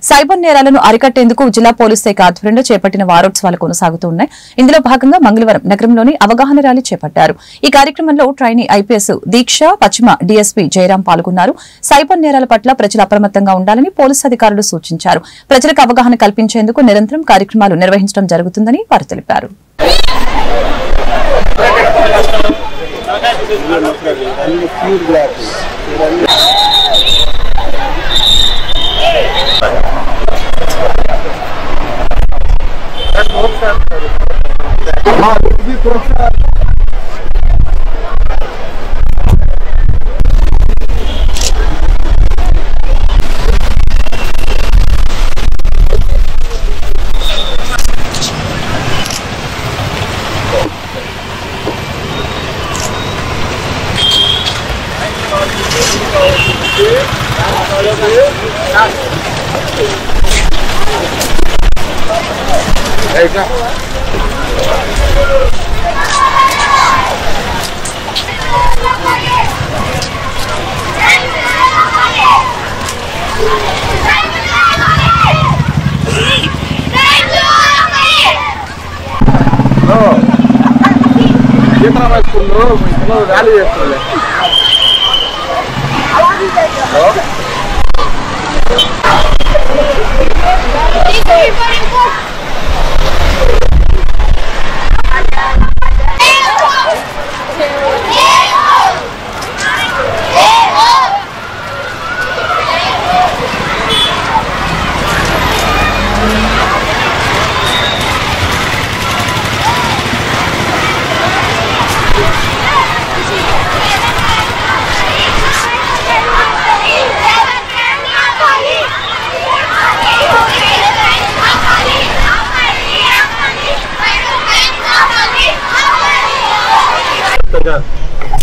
Cyber నేరాలను అరికట్టేందుకు జిల్లా పోలీస్ శాఖ ఆధ్వర్యంలో చేపట్టిన వారోత్సవాలు కొనసాగుతున్నాయి. ఇందులో భాగంగా మంగళవారం నగరంలోని అవగాహన ర్యాలీ చేపట్టారు. ఈ కార్యక్రమంలో ట్రైనీ ఐపీఎస్ దీక్ష, పశ్చిమ డీఎస్పీ జయరాం పాల్గొన్నారు. సైబర్ నేరాల పట్ల ప్రజలు అప్రమత్తంగా ఉండాలని పోలీసు అధికారులు సూచించారు. ప్రజలకు అవగాహన కల్పించేందుకు నిరంతరం కార్యక్రమాలు నిర్వహించడం జరుగుతుందని వారు తెలిపారు.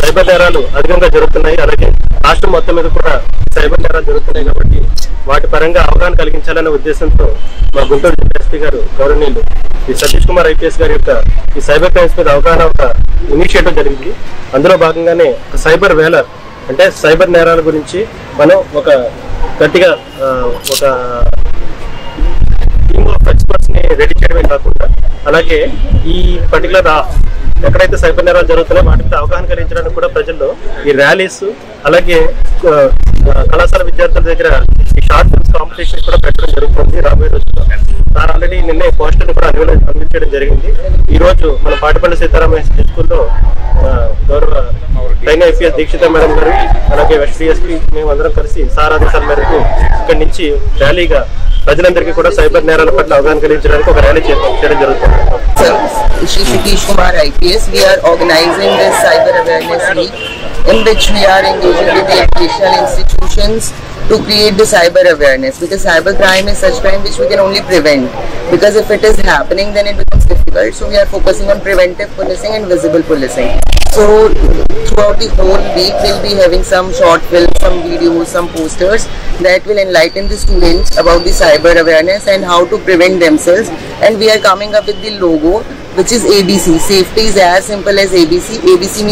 సైబర్ నేరాలు అధికంగా జరుగుతున్నాయి. అలాగే రాష్ట్రం మొత్తం మీద కూడా సైబర్ నేరాలు జరుగుతున్నాయి కాబట్టి వాటి పరంగా అవగాహన కలిగించాలనే ఉద్దేశంతో మా గుంటూరు ఎస్పీ గారు గౌరవనీయులు ఈ సతీష్ కుమార్ ఐపీఎస్ గారి యొక్క ఈ సైబర్ క్రైమ్స్ మీద అవగాహన ఒక ఇనిషియేటివ్ జరిగింది. అందులో భాగంగానే సైబర్ వేలర్ అంటే సైబర్ నేరాల గురించి మనం ఒక గట్టిగా ఒక టీమ్ ఆఫ్ ఎక్స్పర్ట్స్ ని రెడీ చేయడమే కాకుండా అలాగే ఈ పర్టికులర్ ఎక్కడైతే సైబర్ నేరాలు జరుగుతున్నాయో వాటి మీద అవగాహన కలిగించడానికి కూడా ప్రజల్లో ఈ ర్యాలీస్ అలాగే కళాశాల విద్యార్థుల దగ్గర ఈ షార్ట్ ఫిల్మ్స్ కాంపిటీషన్ కూడా పెట్టడం జరుగుతుంది రాబోయే రోజుల్లో. దాని ఆల్రెడీ నిన్నే పోస్టర్ కూడా అందించడం జరిగింది. ఈ రోజు మన పాటిపల్లి సీతారామయ్య స్కూల్లో గౌరవ ట్రైనీ ఐపీఎస్ దీక్షిత మేడం గారు అలాగే ఎస్పీ మేము అందరం కలిసి సార్ ఆదేశాల మేరకు ఇక్కడి నుంచి ర్యాలీగా ప్రజలందరికీ కూడా సైబర్ నేరాల పట్ల అవగాహన కలిగించడానికి ఒక ర్యాలీ చేయడం జరుగుతుంది. Shri Satish Kumar IPS, we are organizing this Cyber Awareness Week in which we are engaging with the educational institutions to create the cyber awareness, because cyber crime is such crime which we can only prevent, because if it is happening then it becomes difficult. So we are focusing on preventive policing and visible policing. So throughout the whole week we'll be having some short films, some videos, some posters that will enlighten the students about the cyber awareness and how to prevent themselves. And we are coming up with the logo which is ABC. Safety is as simple as ABC. ABC means